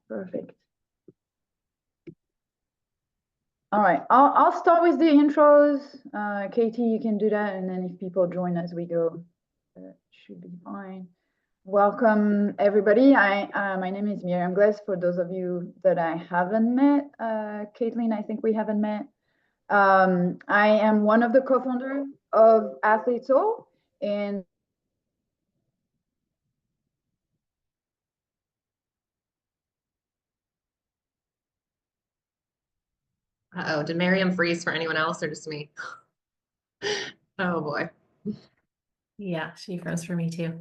Perfect. All right, I'll start with the intros. Katie, you can do that, and then if people join as we go, that should be fine. Welcome, everybody. My name is Miriam Glass. For those of you that I haven't met, Caitlin, I think we haven't met. I am one of the co-founders of Athlete Soul, and Uh-oh, did Miriam freeze for anyone else or just me? Oh boy. Yeah, she froze for me too.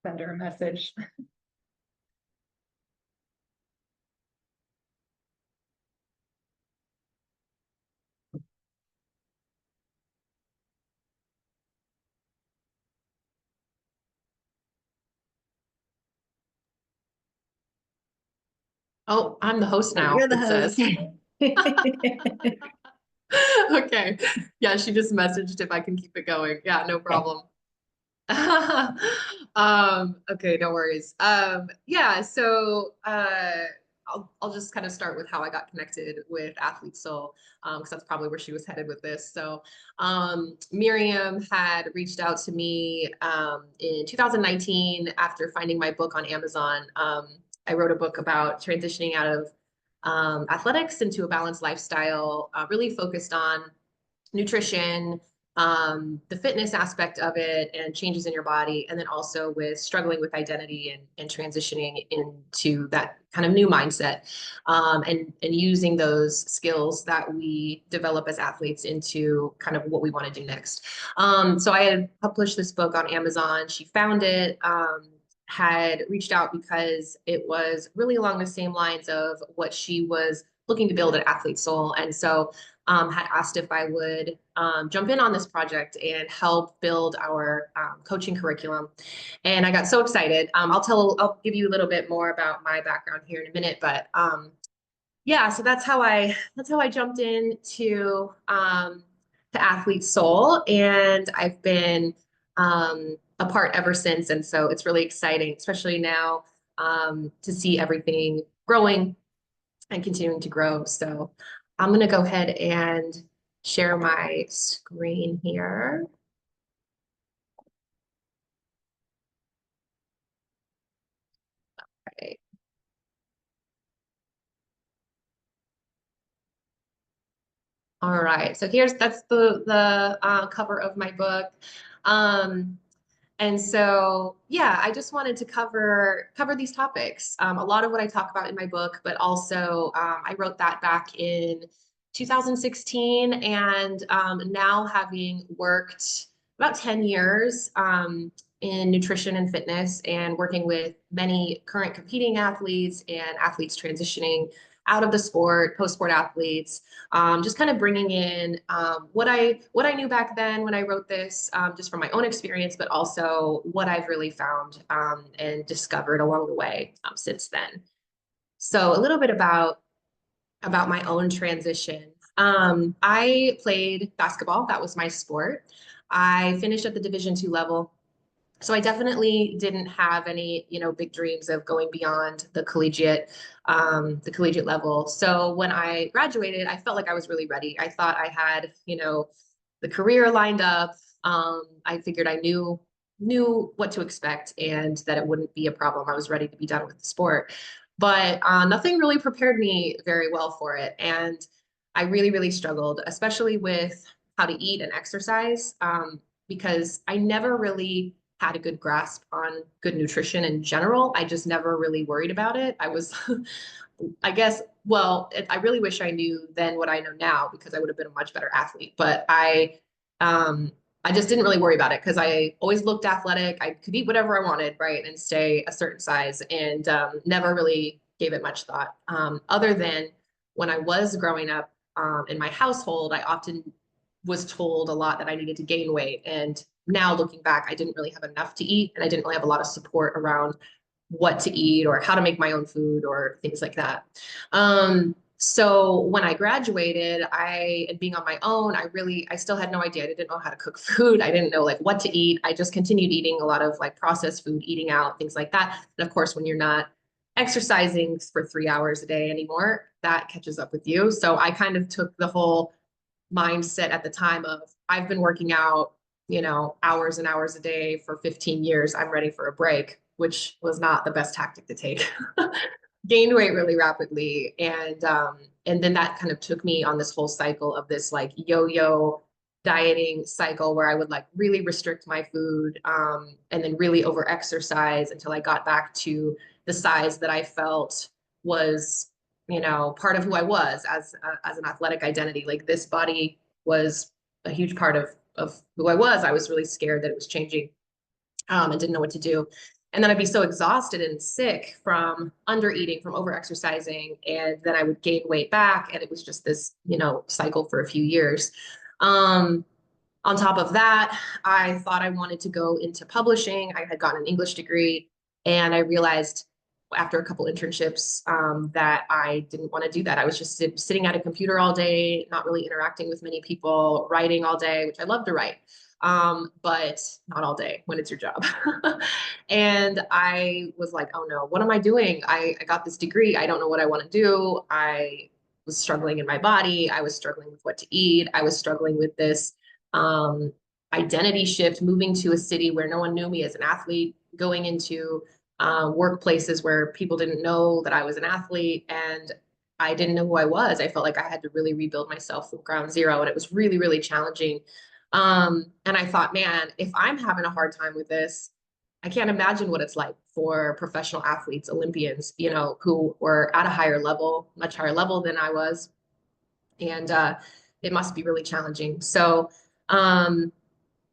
send her a message. Oh, I'm the host now, You're the it host. says. Okay. Yeah, she just messaged if I can keep it going. Yeah, no problem. Okay, no worries. Yeah, so I'll just kind of start with how I got connected with Athlete Soul, because that's probably where she was headed with this. So Miriam had reached out to me in 2019 after finding my book on Amazon. I wrote a book about transitioning out of athletics into a balanced lifestyle, really focused on nutrition, the fitness aspect of it, and changes in your body, and then also with struggling with identity and transitioning into that kind of new mindset, and using those skills that we develop as athletes into kind of what we want to do next. So I had published this book on Amazon. She found it. Had reached out because it was really along the same lines of what she was looking to build at Athlete Soul. And so had asked if I would jump in on this project and help build our coaching curriculum. And I got so excited. I'll give you a little bit more about my background here in a minute, but yeah, so that's how I jumped in to Athlete Soul, and I've been a part ever since. And so it's really exciting, especially now, to see everything growing and continuing to grow. So I'm going to go ahead and share my screen here. Okay. All right, so that's the cover of my book. And so, yeah, I just wanted to cover these topics. A lot of what I talk about in my book, but also I wrote that back in 2016, and now having worked about 10 years in nutrition and fitness, and working with many current competing athletes and athletes transitioning out of the sport, post-sport athletes, just kind of bringing in what I knew back then when I wrote this, just from my own experience, but also what I've really found and discovered along the way since then. So a little bit about my own transition. I played basketball. That was my sport. I finished at the Division II level. So I definitely didn't have any, big dreams of going beyond the collegiate level. So when I graduated, I felt like I was really ready. I thought I had, the career lined up. I figured I knew what to expect and that it wouldn't be a problem. I was ready to be done with the sport, but nothing really prepared me very well for it. And I really, really struggled, especially with how to eat and exercise, because I never really had a good grasp on good nutrition in general. I just never really worried about it. I was, I guess, well, I really wish I knew then what I know now, because I would have been a much better athlete. But I just didn't really worry about it because I always looked athletic. I could eat whatever I wanted, right, and stay a certain size, and never really gave it much thought. Other than when I was growing up in my household, I often was told a lot that I needed to gain weight. And now looking back, I didn't really have enough to eat, and I didn't really have a lot of support around what to eat or how to make my own food or things like that. So when I graduated, and being on my own, I still had no idea. I didn't know how to cook food. I didn't know like what to eat. I just continued eating a lot of like processed food, eating out, things like that. And of course, when you're not exercising for 3 hours a day anymore, that catches up with you. So I kind of took the whole mindset at the time of I've been working out, hours and hours a day for 15 years. I'm ready for a break, which was not the best tactic to take. Gained weight really rapidly. And then that kind of took me on this whole cycle of this like yo-yo dieting cycle where I would like really restrict my food, and then really over exercise until I got back to the size that I felt was, part of who I was as an athletic identity. Like this body was a huge part of who I was. I was really scared that it was changing, and didn't know what to do. And then I'd be so exhausted and sick from under eating, from over exercising, and then I would gain weight back. And it was just this, cycle for a few years. On top of that, I thought I wanted to go into publishing. I had gotten an English degree, and I realized after a couple internships, that I didn't want to do that. I was just sitting at a computer all day, not really interacting with many people, writing all day, which I love to write, but not all day when it's your job. And I was like, oh no, what am I doing? I got this degree. I don't know what I want to do. I was struggling in my body. I was struggling with what to eat. I was struggling with this identity shift, moving to a city where no one knew me as an athlete, going into workplaces where people didn't know that I was an athlete, and I didn't know who I was. I felt like I had to really rebuild myself from ground zero, and it was really, really challenging. And I thought, man, if I'm having a hard time with this, I can't imagine what it's like for professional athletes, Olympians, who were at a higher level, much higher level than I was. And it must be really challenging. So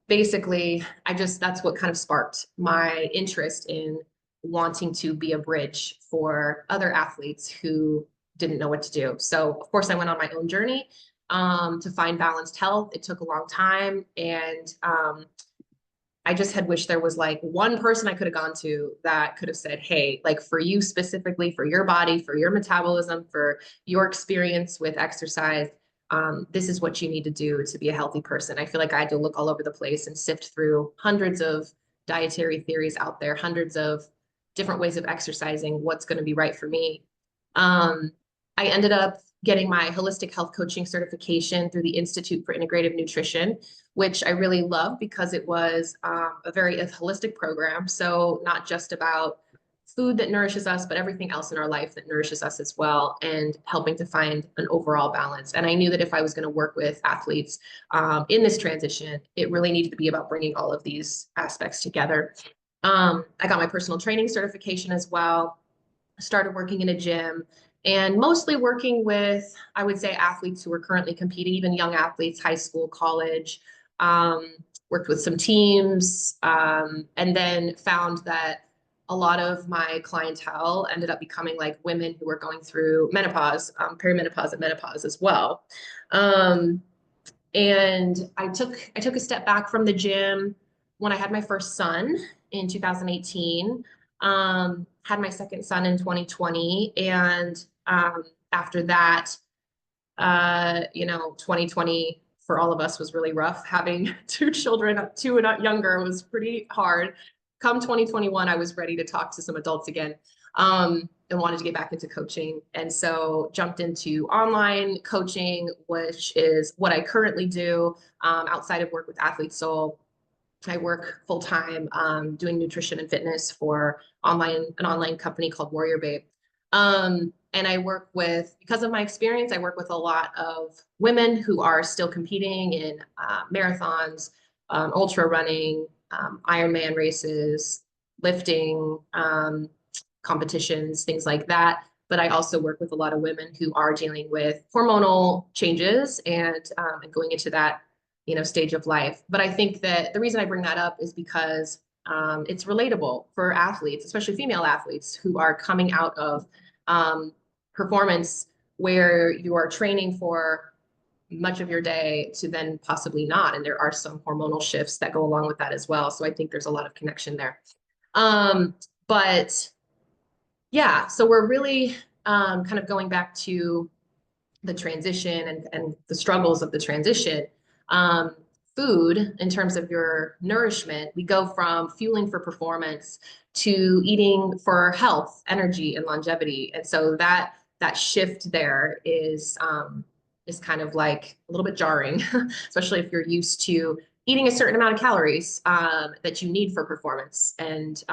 basically, that's what kind of sparked my interest in wanting to be a bridge for other athletes who didn't know what to do. So of course I went on my own journey to find balanced health. It took a long time. And I just had wished there was like one person I could have gone to that could have said, hey, like for you specifically, for your body, for your metabolism, for your experience with exercise, this is what you need to do to be a healthy person. I feel like I had to look all over the place and sift through hundreds of dietary theories out there, hundreds of different ways of exercising, what's going to be right for me. I ended up getting my holistic health coaching certification through the Institute for Integrative Nutrition, which I really love because it was a very holistic program. So not just about food that nourishes us, but everything else in our life that nourishes us as well, and helping to find an overall balance. And I knew that if I was going to work with athletes in this transition, it really needed to be about bringing all of these aspects together. I got my personal training certification as well, started working in a gym, and mostly working with, I would say, athletes who are currently competing, even young athletes, high school, college, worked with some teams, and then found that a lot of my clientele ended up becoming like women who were going through menopause, perimenopause and menopause as well. And I took a step back from the gym when I had my first son in 2018, had my second son in 2020. And after that, 2020 for all of us was really rough. Having two children, two and younger, was pretty hard. Come 2021, I was ready to talk to some adults again, and wanted to get back into coaching. And so jumped into online coaching, which is what I currently do outside of work with Athlete Soul. I work full time doing nutrition and fitness for an online company called Warrior Babe. And I work with, because of my experience, I work with a lot of women who are still competing in marathons, ultra running, Ironman races, lifting competitions, things like that. But I also work with a lot of women who are dealing with hormonal changes and going into that, stage of life. But I think that the reason I bring that up is because it's relatable for athletes, especially female athletes who are coming out of performance where you are training for much of your day to then possibly not. And there are some hormonal shifts that go along with that as well. So I think there's a lot of connection there. But Yeah, so we're really kind of going back to the transition and the struggles of the transition. Um, Food, in terms of your nourishment, we go from fueling for performance to eating for health, energy, and longevity. And so that shift there is kind of like a little bit jarring, especially if you're used to eating a certain amount of calories that you need for performance and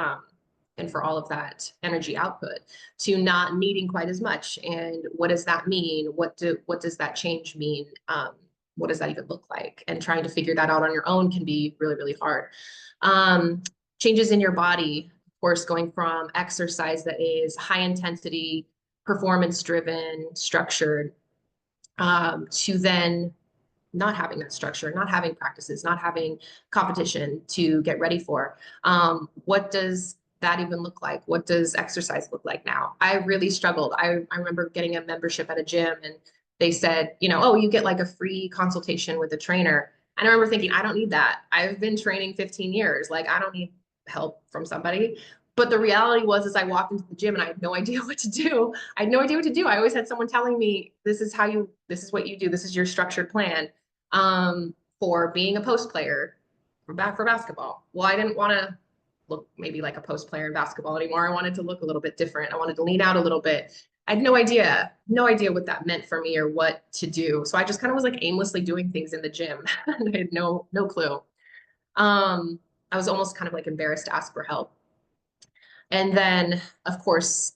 for all of that energy output to not needing quite as much. And what does that mean? What does that change mean? What does that even look like? And trying to figure that out on your own can be really, really hard. Changes in your body, of course, going from exercise that is high intensity, performance driven, structured, to then not having that structure, not having practices, not having competition to get ready for. What does that even look like? What does exercise look like now? I really struggled. I remember getting a membership at a gym and they said, oh, you get like a free consultation with a trainer. And I remember thinking, I don't need that. I've been training 15 years. Like, I don't need help from somebody. But the reality was, is I walked into the gym and I had no idea what to do. I had no idea what to do. I always had someone telling me, this is what you do. This is your structured plan for being a post player for basketball. Well, I didn't want to look maybe like a post player in basketball anymore. I wanted to look a little bit different. I wanted to lean out a little bit. I had no idea what that meant for me or what to do. So I just kind of was like aimlessly doing things in the gym. I had no clue. I was almost kind of like embarrassed to ask for help. And then, of course,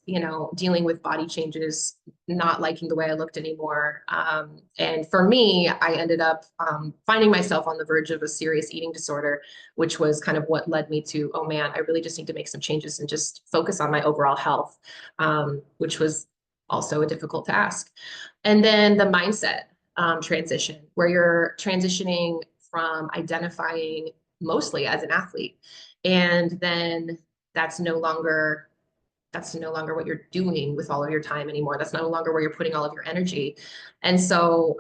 dealing with body changes, not liking the way I looked anymore. And for me, I ended up finding myself on the verge of a serious eating disorder, which was kind of what led me to, oh man, I really just need to make some changes and just focus on my overall health, which was also a difficult task. And then the mindset transition, where you're transitioning from identifying mostly as an athlete. And then that's no longer what you're doing with all of your time anymore. That's no longer where you're putting all of your energy. And so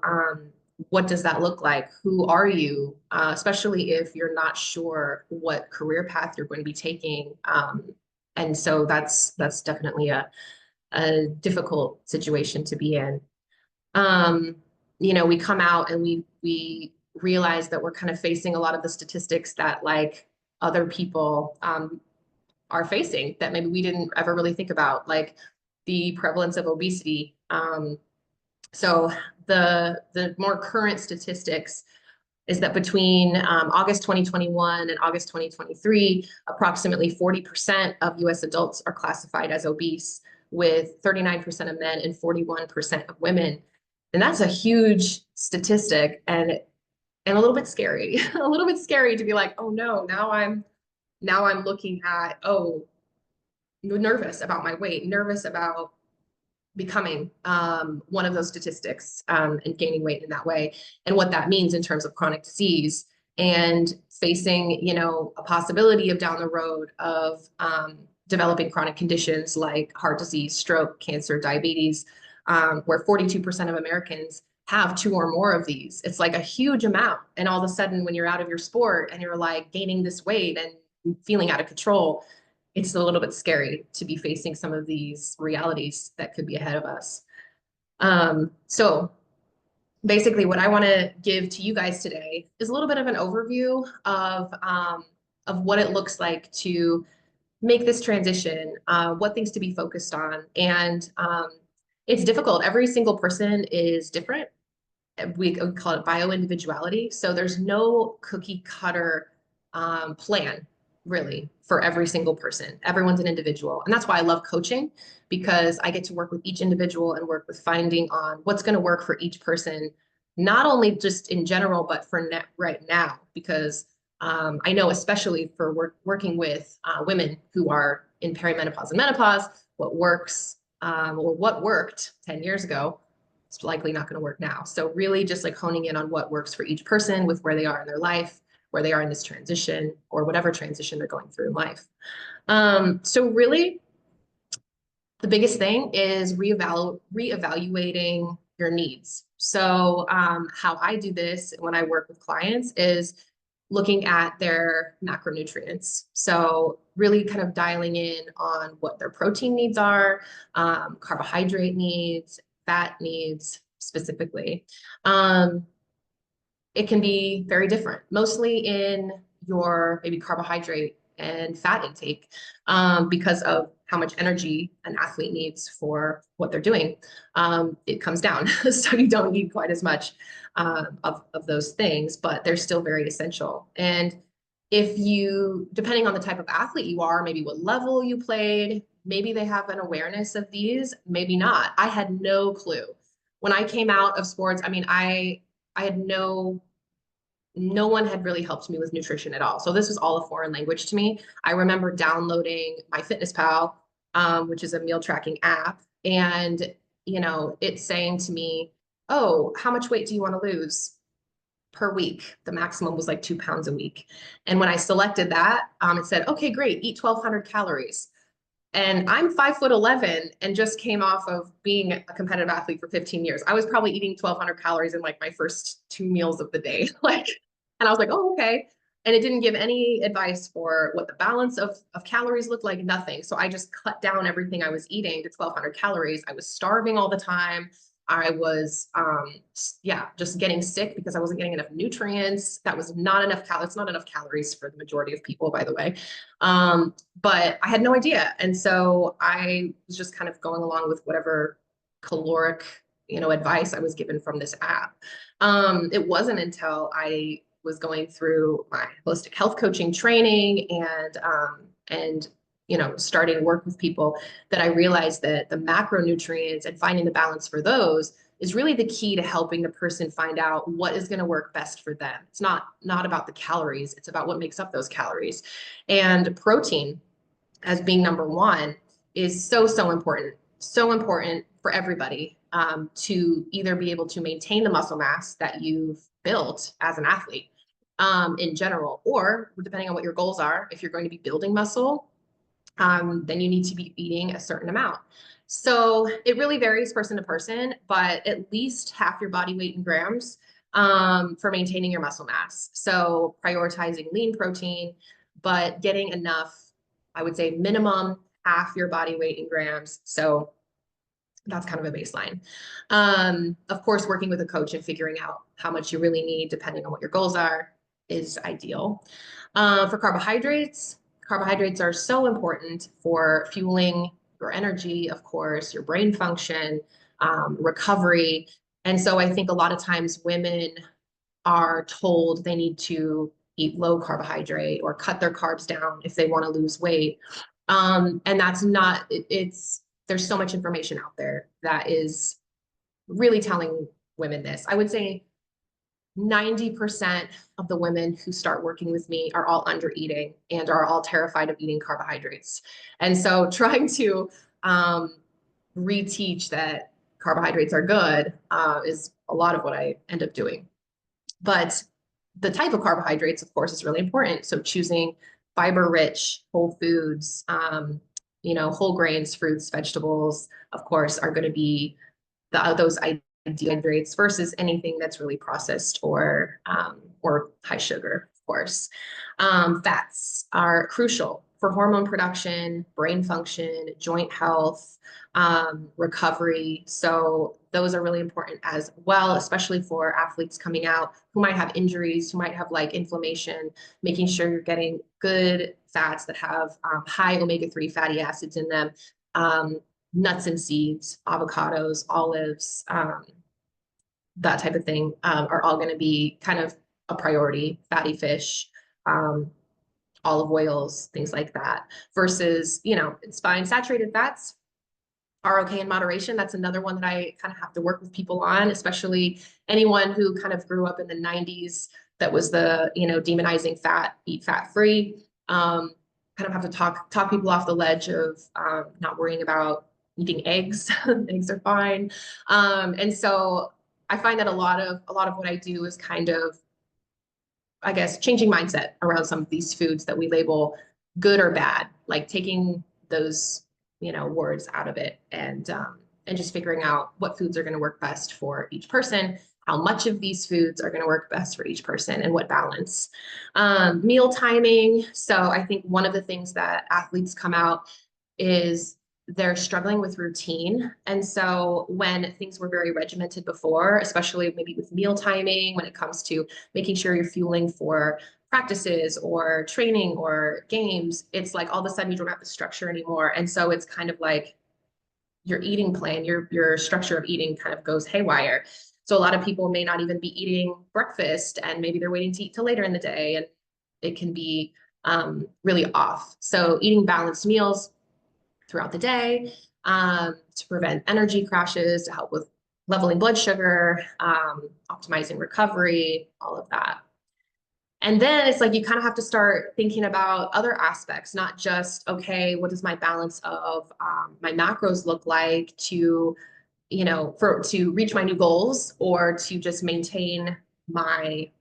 what does that look like? Who are you? Especially if you're not sure what career path you're going to be taking. And so that's definitely a difficult situation to be in. We come out and we realize that we're kind of facing a lot of the statistics that like other people are facing that maybe we didn't ever really think about, like the prevalence of obesity. So the more current statistics is that between August 2021 and August 2023, approximately 40% of US adults are classified as obese, with 39% of men and 41% of women. And that's a huge statistic and a little bit scary, a little bit scary to be like, oh no, now I'm looking at, oh, nervous about my weight, nervous about becoming one of those statistics and gaining weight in that way, and what that means in terms of chronic disease and facing, a possibility of down the road of developing chronic conditions like heart disease, stroke, cancer, diabetes, where 42% of Americans have 2 or more of these. It's like a huge amount. And all of a sudden, when you're out of your sport and you're like gaining this weight and feeling out of control, it's a little bit scary to be facing some of these realities that could be ahead of us. So basically what I want to give to you guys today is a little bit of an overview of what it looks like to make this transition, what things to be focused on. And it's difficult. Every single person is different. We call it bio-individuality. So there's no cookie cutter plan really for every single person. Everyone's an individual. And that's why I love coaching, because I get to work with each individual and work with finding on what's going to work for each person, not only just in general, but for right now, because I know especially for working with women who are in perimenopause and menopause, what works or what worked 10 years ago, it's likely not going to work now. So really just like honing in on what works for each person with where they are in their life, where they are in this transition or whatever transition they're going through in life. So really the biggest thing is reevaluating your needs. So how I do this when I work with clients is looking at their macronutrients. So really kind of dialing in on what their protein needs are, carbohydrate needs, fat needs specifically. It can be very different, mostly in your maybe carbohydrate and fat intake, because of how much energy an athlete needs for what they're doing. It comes down, so you don't need quite as much of those things, but they're still very essential. And if you, depending on the type of athlete you are, maybe what level you played, maybe they have an awareness of these, maybe not. I had no clue. When I came out of sports, I mean, I had no one had really helped me with nutrition at all. So this was all a foreign language to me. I remember downloading MyFitnessPal, which is a meal tracking app, and it's saying to me, "Oh, how much weight do you want to lose per week?" The maximum was like 2 pounds a week. And when I selected that, it said, "Okay, great, eat 1,200 calories." And I'm 5'11" and just came off of being a competitive athlete for 15 years. I was probably eating 1,200 calories in like my first 2 meals of the day. And I was like, oh, okay. And it didn't give any advice for what the balance of calories looked like, nothing. So I just cut down everything I was eating to 1,200 calories. I was starving all the time. I was, just getting sick because I wasn't getting enough nutrients. That was not enough calories. It's not enough calories for the majority of people, by the way. But I had no idea. And so I was just kind of going along with whatever caloric, advice I was given from this app. It wasn't until I was going through my holistic health coaching training and starting work with people that I realized that the macronutrients and finding the balance for those is really the key to helping the person find out what is going to work best for them. It's not about the calories, it's about what makes up those calories. And protein, as being number one, is so important for everybody, to either be able to maintain the muscle mass that you've built as an athlete, in general, or depending on what your goals are, if you're going to be building muscle, then you need to be eating a certain amount. So it really varies person to person, but at least half your body weight in grams, for maintaining your muscle mass. So prioritizing lean protein, but getting enough, I would say minimum half your body weight in grams. So that's kind of a baseline. Of course, working with a coach and figuring out how much you really need, depending on what your goals are, is ideal. For carbohydrates are so important for fueling your energy, of course, your brain function, recovery. And so I think a lot of times women are told they need to eat low carbohydrate or cut their carbs down if they want to lose weight. And that's not, there's so much information out there that is really telling women this. I would say 90% of the women who start working with me are all under eating and are all terrified of eating carbohydrates. And so trying to reteach that carbohydrates are good is a lot of what I end up doing. But the type of carbohydrates, of course, is really important. So choosing fiber-rich whole foods, whole grains, fruits, vegetables, of course, are going to be those ideal hydrates versus anything that's really processed or high sugar, of course. Fats are crucial for hormone production, brain function, joint health, recovery. So those are really important as well, especially for athletes coming out who might have injuries, who might have like inflammation, making sure you're getting good fats that have high omega-3 fatty acids in them, nuts and seeds, avocados, olives, that type of thing, are all going to be kind of a priority. Fatty fish, olive oils, things like that, versus, it's fine. Saturated fats are okay in moderation. That's another one that I kind of have to work with people on, especially anyone who kind of grew up in the 90s that was the, demonizing fat, eat fat free. Kind of have to talk people off the ledge of not worrying about eating eggs. Eggs are fine. And so I find that a lot of what I do is kind of, I guess, changing mindset around some of these foods that we label good or bad, like taking those, words out of it and just figuring out what foods are going to work best for each person, how much of these foods are going to work best for each person and what balance. Meal timing. So I think one of the things that athletes come out is they're struggling with routine. And so when things were very regimented before, especially maybe with meal timing, when it comes to making sure you're fueling for practices or training or games, it's like all of a sudden you don't have the structure anymore. And so it's kind of like your eating plan, your structure of eating kind of goes haywire. So a lot of people may not even be eating breakfast, and maybe they're waiting to eat till later in the day, and it can be really off. So eating balanced meals throughout the day to prevent energy crashes, to help with leveling blood sugar, optimizing recovery, all of that. And then it's like you kind of have to start thinking about other aspects, not just, okay, what does my balance of my macros look like to, to reach my new goals, or to just maintain my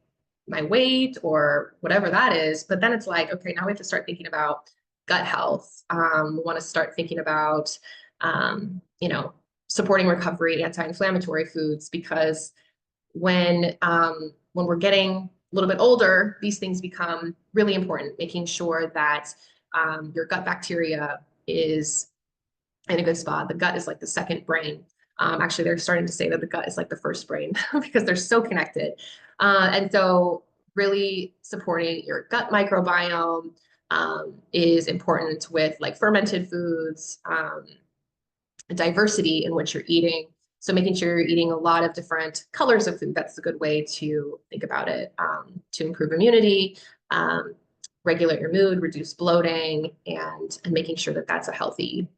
weight or whatever that is. But then it's like, okay, now we have to start thinking about gut health. We want to start thinking about, supporting recovery, anti-inflammatory foods, because when we're getting a little bit older, these things become really important, making sure that your gut bacteria is in a good spot. The gut is like the second brain. Actually, they're starting to say that the gut is like the first brain because they're so connected. And so really supporting your gut microbiome is important with like fermented foods, diversity in what you're eating. So making sure you're eating a lot of different colors of food, that's a good way to think about it, to improve immunity, regulate your mood, reduce bloating, and making sure that that's a healthy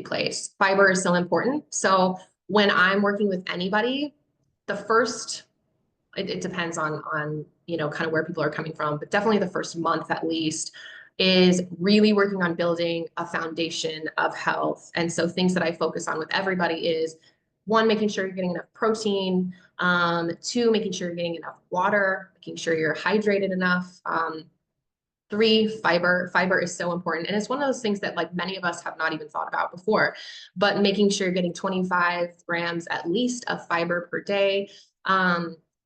place. Fiber is so important. So when I'm working with anybody, the first, it depends on kind of where people are coming from, but definitely the first month at least is really working on building a foundation of health. And so things that I focus on with everybody is, one, making sure you're getting enough protein, two, making sure you're getting enough water, making sure you're hydrated enough, three, fiber. Fiber is so important. And it's one of those things that like many of us have not even thought about before, but making sure you're getting 25 grams at least of fiber per day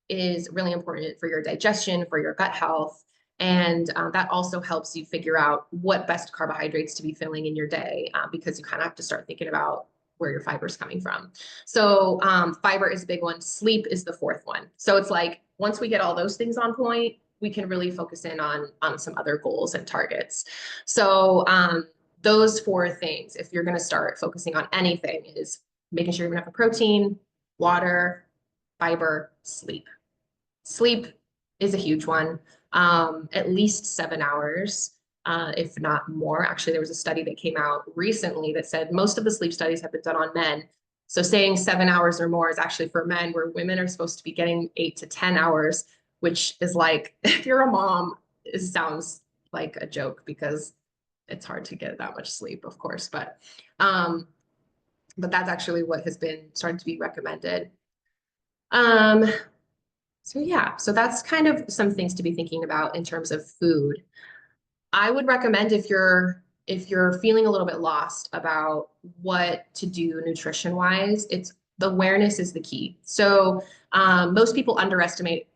is really important for your digestion, for your gut health. And that also helps you figure out what best carbohydrates to be filling in your day, because you kind of have to start thinking about where your fiber is coming from. So fiber is a big one. Sleep is the fourth one. So it's like, once we get all those things on point, we can really focus in on some other goals and targets. So those four things, if you're going to start focusing on anything, is making sure you have enough protein, water, fiber, sleep. Sleep is a huge one. At least 7 hours, if not more. Actually, there was a study that came out recently that said most of the sleep studies have been done on men. So saying 7 hours or more is actually for men, where women are supposed to be getting 8 to 10 hours, which is like, if you're a mom, it sounds like a joke because it's hard to get that much sleep, of course, but that's actually what has been starting to be recommended. So yeah, so that's kind of some things to be thinking about in terms of food. I would recommend, if you're feeling a little bit lost about what to do nutrition wise, the awareness is the key. So most people underestimate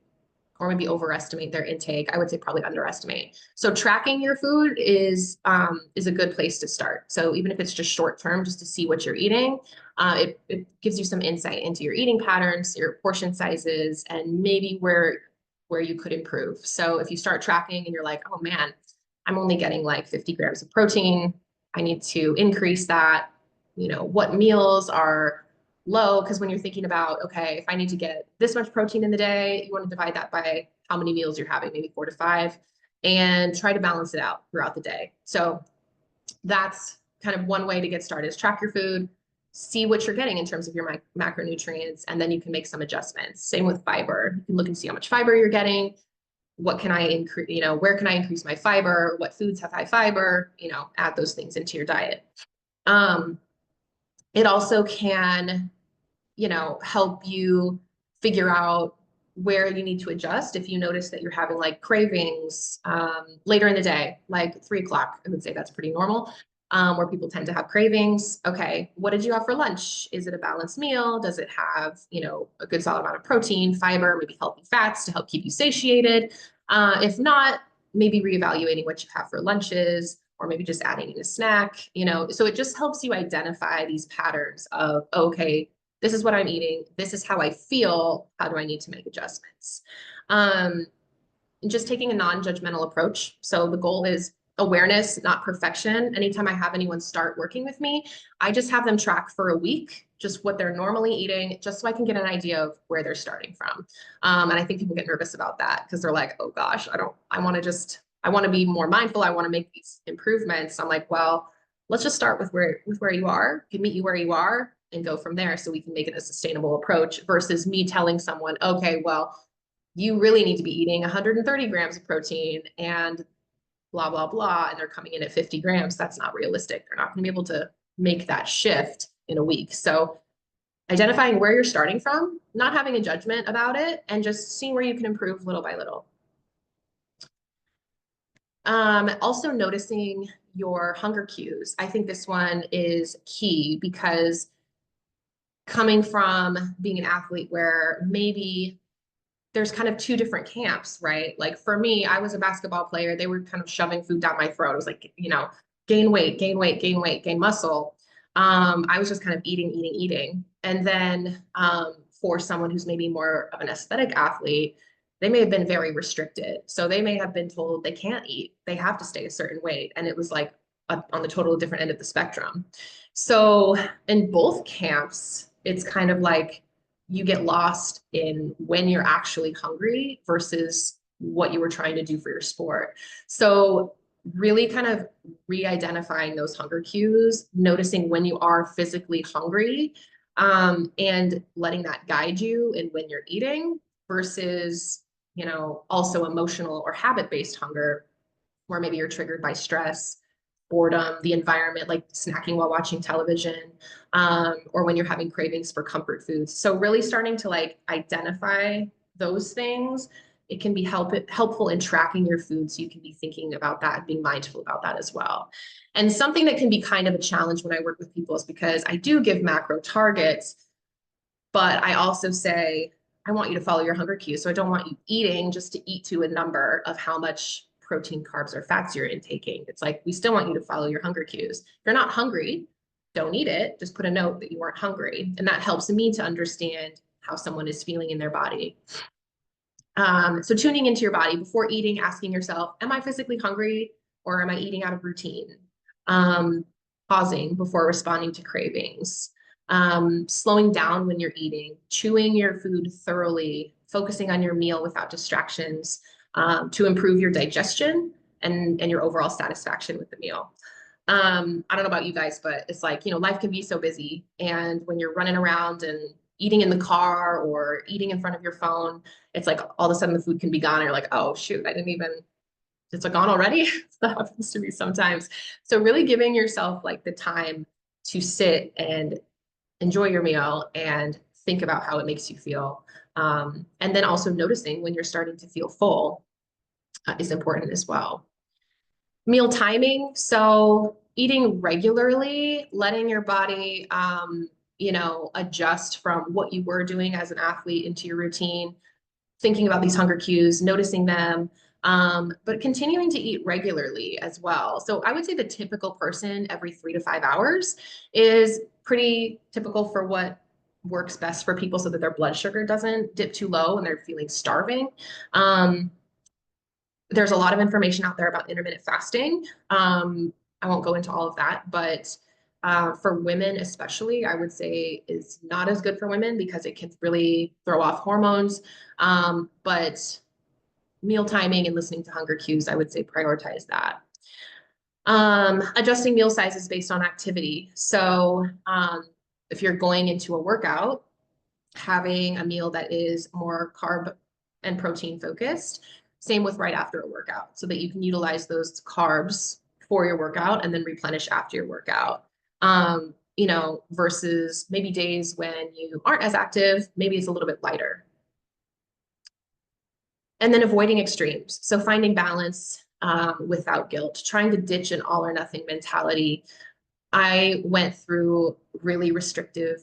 or maybe overestimate their intake. I would say probably underestimate. So tracking your food is a good place to start. So even if it's just short term, just to see what you're eating, it gives you some insight into your eating patterns, your portion sizes, and maybe where you could improve. So if you start tracking and you're like, oh man, I'm only getting like 50 grams of protein, I need to increase that. What meals are low? Because when you're thinking about, okay, if I need to get this much protein in the day, you want to divide that by how many meals you're having, maybe 4 to 5, and try to balance it out throughout the day. So that's kind of one way to get started, is track your food, see what you're getting in terms of your macronutrients, and then you can make some adjustments. Same with fiber. You can look and see how much fiber you're getting. What can I increase, where can I increase my fiber? What foods have high fiber? Add those things into your diet. It also can help you figure out where you need to adjust. If you notice that you're having like cravings later in the day, like 3 o'clock, I would say that's pretty normal. where people tend to have cravings. Okay, what did you have for lunch? Is it a balanced meal? Does it have, you know, a good solid amount of protein, fiber, maybe healthy fats to help keep you satiated? If not, maybe reevaluating what you have for lunches, or maybe just adding in a snack, you know. So it just helps you identify these patterns of, okay, this is what I'm eating. This is how I feel. How do I need to make adjustments? And just taking a non-judgmental approach. So the goal is awareness, not perfection. Anytime I have anyone start working with me, I just have them track for a week, just what they're normally eating, just so I can get an idea of where they're starting from. And I think people get nervous about that because they're like, oh gosh, I want to be more mindful. I want to make these improvements. I'm like, well, let's just start with where you are, can meet you where you are and go from there so we can make it a sustainable approach versus me telling someone, okay, well, you really need to be eating 130 grams of protein and blah, blah, blah. And they're coming in at 50 grams. That's not realistic. They're not going to be able to make that shift in a week. So identifying where you're starting from, not having a judgment about it, and just seeing where you can improve little by little. Also noticing your hunger cues. I think this one is key because coming from being an athlete where maybe there's kind of two different camps, right? Like for me, I was a basketball player. They were kind of shoving food down my throat. It was like, you know, gain weight, gain weight, gain weight, gain muscle. I was just kind of eating. And then for someone who's maybe more of an aesthetic athlete, they may have been very restricted. So they may have been told they can't eat. They have to stay a certain weight. And it was like on the total different end of the spectrum. So in both camps, it's kind of like, you get lost in when you're actually hungry versus what you were trying to do for your sport. So really kind of re-identifying those hunger cues, noticing when you are physically hungry, and letting that guide you in when you're eating versus, you know, also emotional or habit-based hunger, where maybe you're triggered by stress, boredom, the environment, like snacking while watching television, or when you're having cravings for comfort foods. So really starting to like identify those things, it can be helpful in tracking your food. So you can be thinking about that and being mindful about that as well. And something that can be kind of a challenge when I work with people is because I do give macro targets, but I also say, I want you to follow your hunger cues. So I don't want you eating just to eat to a number of how much protein, carbs, or fats you're intaking. It's like, we still want you to follow your hunger cues. If you're not hungry, don't eat it. Just put a note that you weren't hungry. And that helps me to understand how someone is feeling in their body. So tuning into your body before eating, asking yourself, am I physically hungry or am I eating out of routine? Pausing before responding to cravings. Slowing down when you're eating, chewing your food thoroughly, focusing on your meal without distractions, to improve your digestion and your overall satisfaction with the meal. I don't know about you guys, but it's like, you know, life can be so busy. And when you're running around and eating in the car or eating in front of your phone, it's like all of a sudden the food can be gone. And you're like, oh, shoot, it's like gone already. That happens to me sometimes. So really giving yourself like the time to sit and enjoy your meal and think about how it makes you feel. And then also noticing when you're starting to feel full is important as well. Meal timing. So eating regularly, letting your body, you know, adjust from what you were doing as an athlete into your routine, thinking about these hunger cues, noticing them, but continuing to eat regularly as well. So I would say the typical person every 3 to 5 hours is pretty typical for what works best for people so that their blood sugar doesn't dip too low and they're feeling starving. There's a lot of information out there about intermittent fasting. I won't go into all of that, but for women especially, I would say is not as good for women because it can really throw off hormones. But meal timing and listening to hunger cues, I would say prioritize that. Adjusting meal sizes based on activity. So if you're going into a workout, having a meal that is more carb and protein focused. Same with right after a workout, so that you can utilize those carbs for your workout and then replenish after your workout. You know, versus maybe days when you aren't as active, maybe it's a little bit lighter. And then avoiding extremes. So finding balance without guilt, trying to ditch an all or nothing mentality. I went through really restrictive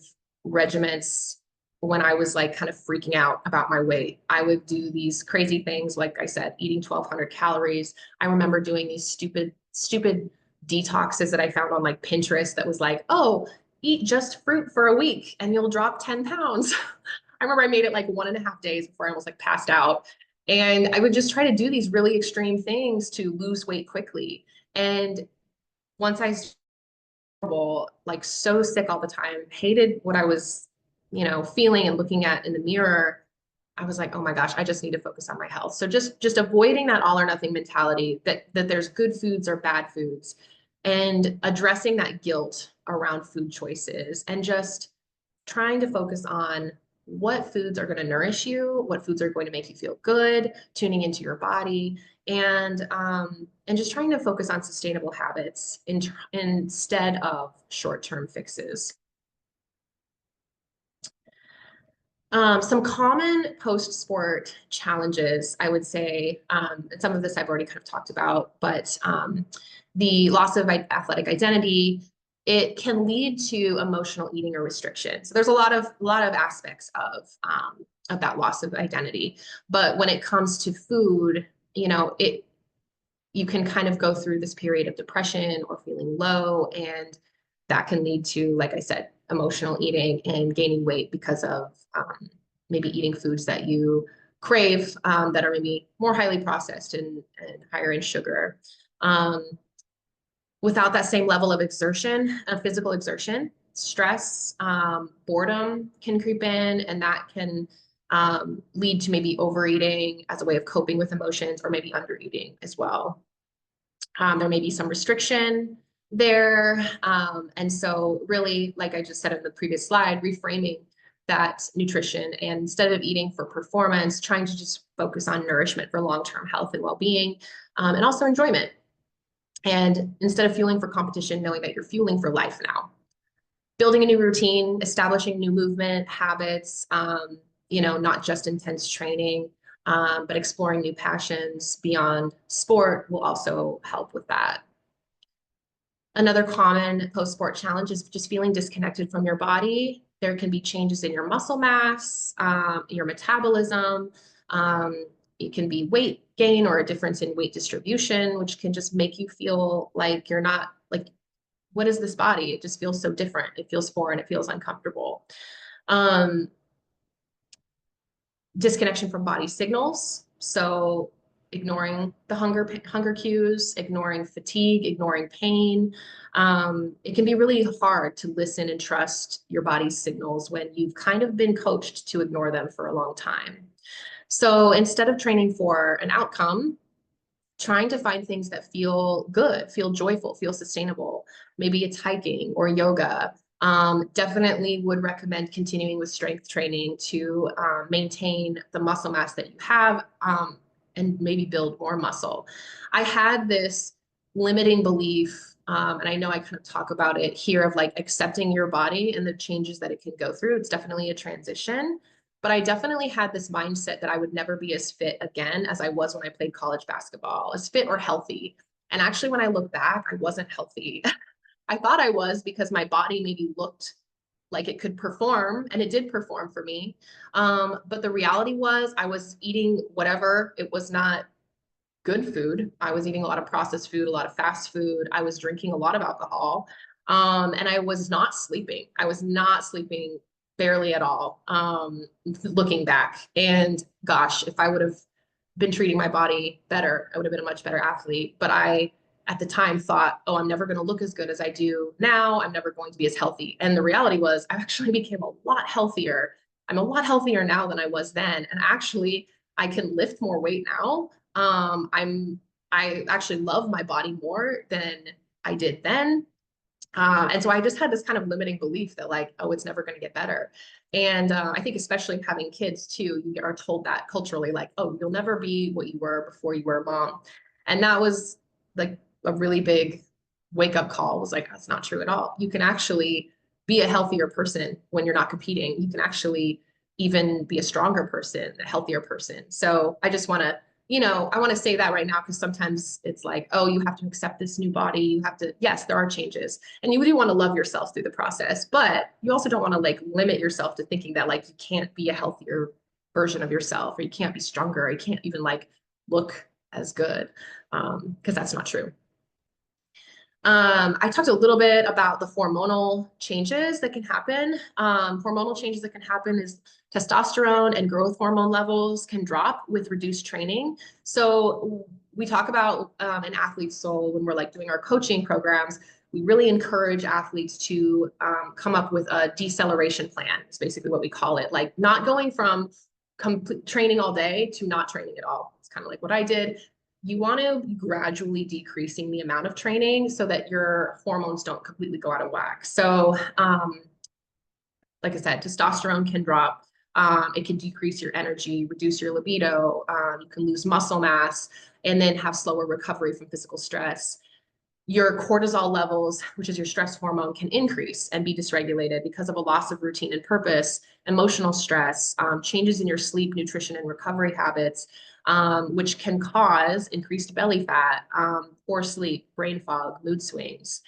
regimens when I was like kind of freaking out about my weight. I would do these crazy things, like I said, eating 1,200 calories. I remember doing these stupid detoxes that I found on like Pinterest that was like, oh, eat just fruit for a week and you'll drop 10 pounds. I remember I made it like 1.5 days before I almost like passed out. And I would just try to do these really extreme things to lose weight quickly. And once I like so sick all the time, hated what I was, feeling and looking at in the mirror. I was like, oh my gosh, I just need to focus on my health. So just avoiding that all or nothing mentality that there's good foods or bad foods, and addressing that guilt around food choices, and just trying to focus on what foods are going to nourish you, what foods are going to make you feel good, tuning into your body, and just trying to focus on sustainable habits instead of short-term fixes. Some common post-sport challenges, I would say, and some of this I've already kind of talked about, but the loss of athletic identity, it can lead to emotional eating or restriction. So there's a lot of aspects of that loss of identity. But when it comes to food, you can kind of go through this period of depression or feeling low, and that can lead to, like I said, emotional eating and gaining weight because of maybe eating foods that you crave, that are maybe more highly processed and higher in sugar. Without that same level of exertion, of physical exertion, stress, boredom can creep in, and that can lead to maybe overeating as a way of coping with emotions, or maybe undereating as well. There may be some restriction there. And so really, like I just said in the previous slide, reframing that nutrition, and instead of eating for performance, trying to just focus on nourishment for long-term health and well-being, and also enjoyment. And instead of fueling for competition, knowing that you're fueling for life now. Building a new routine, establishing new movement habits, not just intense training, but exploring new passions beyond sport will also help with that. Another common post-sport challenge is just feeling disconnected from your body. There can be changes in your muscle mass, your metabolism. It can be weight gain or a difference in weight distribution, which can just make you feel like you're not, like, what is this body? It just feels so different. It feels foreign. It feels uncomfortable. Disconnection from body signals. So ignoring the hunger cues, ignoring fatigue, ignoring pain. It can be really hard to listen and trust your body's signals when you've kind of been coached to ignore them for a long time. So instead of training for an outcome, trying to find things that feel good, feel joyful, feel sustainable. Maybe it's hiking or yoga. Definitely would recommend continuing with strength training to maintain the muscle mass that you have, and maybe build more muscle. I had this limiting belief, and I know I kind of talk about it here, of like accepting your body and the changes that it can go through. It's definitely a transition. But I definitely had this mindset that I would never be as fit again as I was when I played college basketball, as fit or healthy. And actually, when I look back, I wasn't healthy. I thought I was, because my body maybe looked like it could perform, and it did perform for me. But the reality was I was eating whatever. It was not good food. I was eating a lot of processed food, a lot of fast food. I was drinking a lot of alcohol. And I was not sleeping. I was not sleeping barely at all, looking back. And gosh, if I would have been treating my body better, I would have been a much better athlete. But I, at the time, thought, oh, I'm never going to look as good as I do now. I'm never going to be as healthy. And the reality was I actually became a lot healthier. I'm a lot healthier now than I was then. And actually, I can lift more weight now. I actually love my body more than I did then. And so I just had this kind of limiting belief that, like, oh, it's never going to get better. And I think especially having kids too, you are told that culturally, like, oh, you'll never be what you were before you were a mom. And that was like a really big wake up call. It was like, that's not true at all. You can actually be a healthier person when you're not competing. You can actually even be a stronger person, a healthier person. So I just want to you know, I want to say that right now because sometimes it's like, oh, you have to accept this new body. You have to, yes, there are changes, and you do want to love yourself through the process, but you also don't want to like limit yourself to thinking that like you can't be a healthier version of yourself, or you can't be stronger, or you can't even like look as good, because that's not true. I talked a little bit about the hormonal changes that can happen. Hormonal changes that can happen is testosterone and growth hormone levels can drop with reduced training. So we talk about an athlete's soul when we're like doing our coaching programs. We really encourage athletes to come up with a deceleration plan. It's basically what we call it, like not going from complete training all day to not training at all. It's kind of like what I did. You want to be gradually decreasing the amount of training so that your hormones don't completely go out of whack. So, like I said, testosterone can drop. It can decrease your energy, reduce your libido. You can lose muscle mass, and then have slower recovery from physical stress. Your cortisol levels, which is your stress hormone, can increase and be dysregulated because of a loss of routine and purpose, emotional stress, changes in your sleep, nutrition, and recovery habits, which can cause increased belly fat, poor sleep, brain fog, mood swings,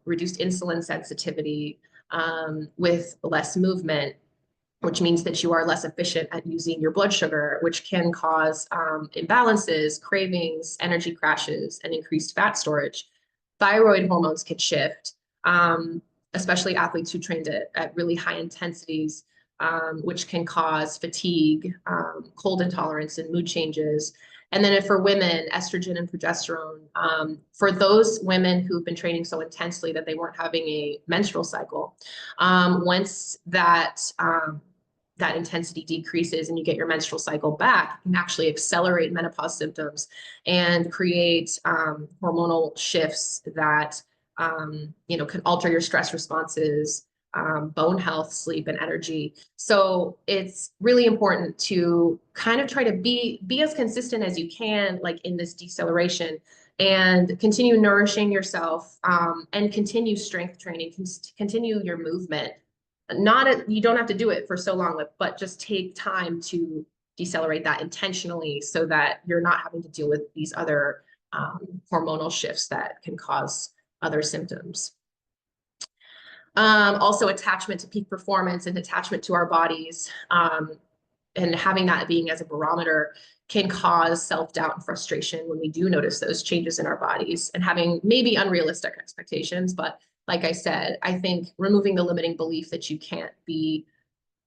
reduced insulin sensitivity, with less movement, which means that you are less efficient at using your blood sugar, which can cause imbalances, cravings, energy crashes, and increased fat storage. Thyroid hormones can shift, especially athletes who trained at really high intensities, which can cause fatigue, cold intolerance, and mood changes. And then for women, estrogen and progesterone, for those women who've been training so intensely that they weren't having a menstrual cycle, once that intensity decreases and you get your menstrual cycle back, you can actually accelerate menopause symptoms and create hormonal shifts that you know, can alter your stress responses, bone health, sleep, and energy. So it's really important to kind of try to be as consistent as you can, like in this deceleration, and continue nourishing yourself, and continue strength training, continue your movement. You don't have to do it for so long, but just take time to decelerate that intentionally so that you're not having to deal with these other hormonal shifts that can cause other symptoms. Also attachment to peak performance and attachment to our bodies, and having that being as a barometer can cause self-doubt and frustration when we do notice those changes in our bodies, and having maybe unrealistic expectations. But like I said, I think removing the limiting belief that you can't be,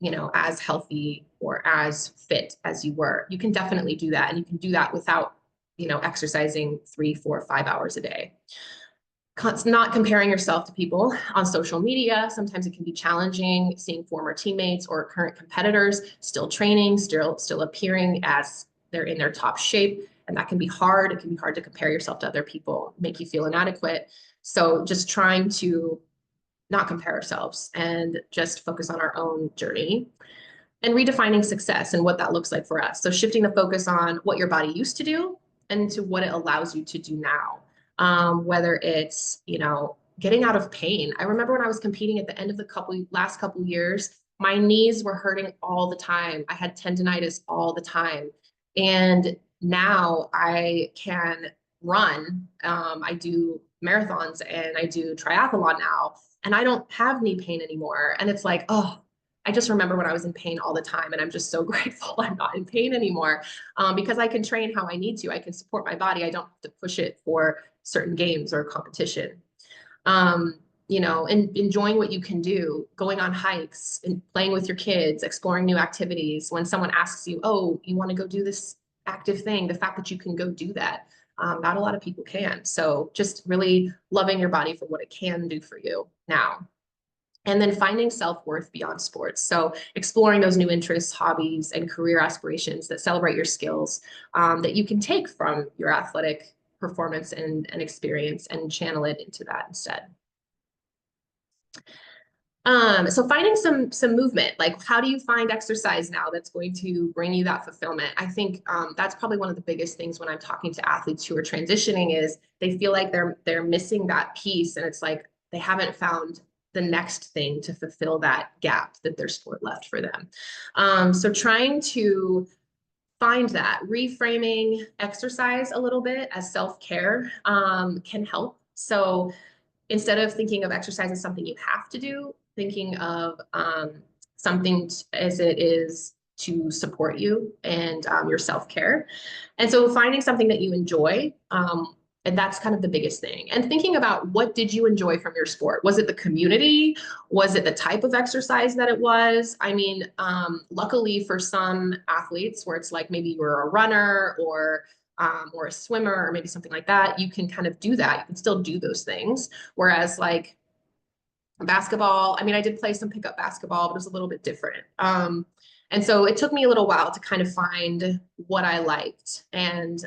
you know, as healthy or as fit as you were, you can definitely do that. And you can do that without, you know, exercising 3, 4, 5 hours a day. Not comparing yourself to people on social media. Sometimes it can be challenging seeing former teammates or current competitors still training, still appearing as they're in their top shape. And that can be hard. It can be hard to compare yourself to other people, make you feel inadequate. So just trying to not compare ourselves and just focus on our own journey, and redefining success and what that looks like for us. So shifting the focus on what your body used to do and to what it allows you to do now. Whether it's, you know, getting out of pain. I remember when I was competing at the end of the last couple years, my knees were hurting all the time. I had tendonitis all the time. And now I can run. I do marathons and I do triathlon now, and I don't have knee pain anymore. And it's like, oh, I just remember when I was in pain all the time, and I'm just so grateful I'm not in pain anymore, because I can train how I need to. I can support my body. I don't have to push it for certain games or competition. You know, and enjoying what you can do, going on hikes and playing with your kids, exploring new activities. When someone asks you, oh, you want to go do this active thing, the fact that you can go do that, not a lot of people can. So just really loving your body for what it can do for you now. And then finding self-worth beyond sports. So exploring those new interests, hobbies, and career aspirations that celebrate your skills, that you can take from your athletic performance and experience and channel it into that instead. So finding some movement, like how do you find exercise now that's going to bring you that fulfillment? I think that's probably one of the biggest things when I'm talking to athletes who are transitioning is they feel like they're missing that piece, and it's like they haven't found the next thing to fulfill that gap that their sport left for them. So trying to find that reframing exercise a little bit as self-care can help. So instead of thinking of exercise as something you have to do, thinking of something as it is to support you and your self-care. And so finding something that you enjoy, and that's kind of the biggest thing. And thinking about, what did you enjoy from your sport? Was it the community? Was it the type of exercise that it was? I mean, luckily for some athletes where it's like maybe you're a runner or a swimmer or maybe something like that, you can kind of do that. You can still do those things. Whereas like basketball, I mean, I did play some pickup basketball, but it was a little bit different. And so it took me a little while to kind of find what I liked and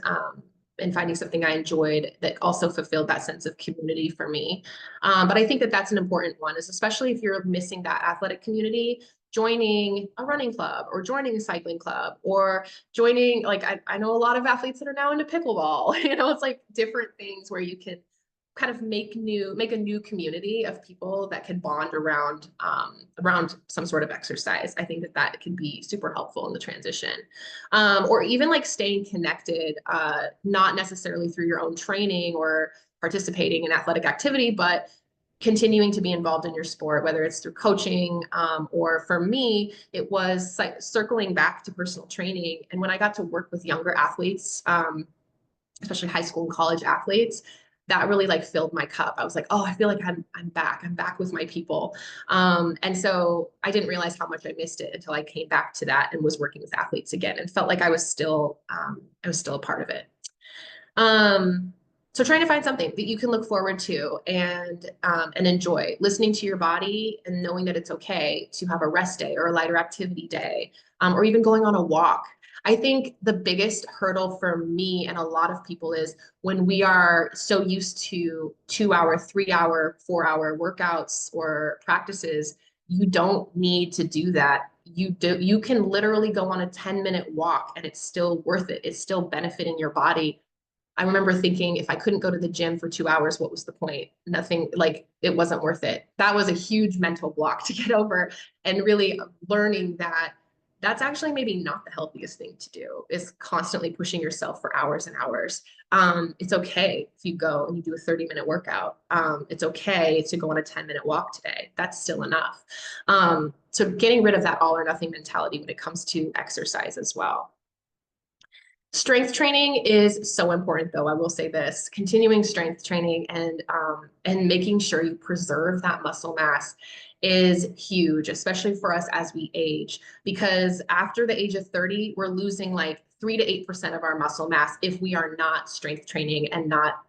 finding something I enjoyed that also fulfilled that sense of community for me. But I think that that's an important one, is especially if you're missing that athletic community, joining a running club or joining a cycling club or joining, like, I know a lot of athletes that are now into pickleball, you know, it's like different things where you can kind of make a new community of people that can bond around some sort of exercise. I think that that can be super helpful in the transition, or even like staying connected, not necessarily through your own training or participating in athletic activity, but continuing to be involved in your sport, whether it's through coaching, or for me, it was like circling back to personal training. And when I got to work with younger athletes, especially high school and college athletes, that really like filled my cup. I was like, oh, I feel like I'm back with my people. And so I didn't realize how much I missed it until I came back to that and was working with athletes again and felt like I was still a part of it. So trying to find something that you can look forward to and enjoy, listening to your body and knowing that it's okay to have a rest day or a lighter activity day, or even going on a walk. I think the biggest hurdle for me and a lot of people is when we are so used to 2-hour, 3-hour, 4-hour workouts or practices, you don't need to do that. You can literally go on a 10-minute walk and it's still worth it. It's still benefiting your body. I remember thinking, if I couldn't go to the gym for 2 hours, what was the point? Nothing, like it wasn't worth it. That was a huge mental block to get over, and really learning that that's actually maybe not the healthiest thing to do, is constantly pushing yourself for hours and hours. It's okay if you go and you do a 30-minute workout. It's okay to go on a 10-minute walk today. That's still enough. So getting rid of that all or nothing mentality when it comes to exercise as well. Strength training is so important, though. I will say this: continuing strength training and making sure you preserve that muscle mass is huge, especially for us as we age, because after the age of 30, we're losing like 3 to 8% of our muscle mass if we are not strength training and not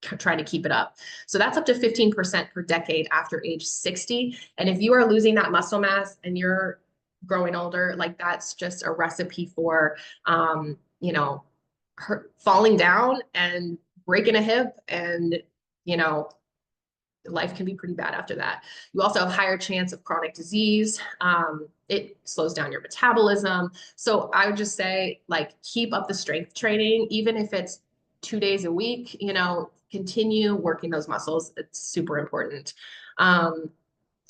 trying to keep it up. So that's up to 15% per decade after age 60. And if you are losing that muscle mass and you're growing older, like that's just a recipe for you know, falling down and breaking a hip, and, you know, life can be pretty bad after that. You also have higher chance of chronic disease. It slows down your metabolism. So I would just say, like, keep up the strength training, even if it's 2 days a week, you know, continue working those muscles. It's super important.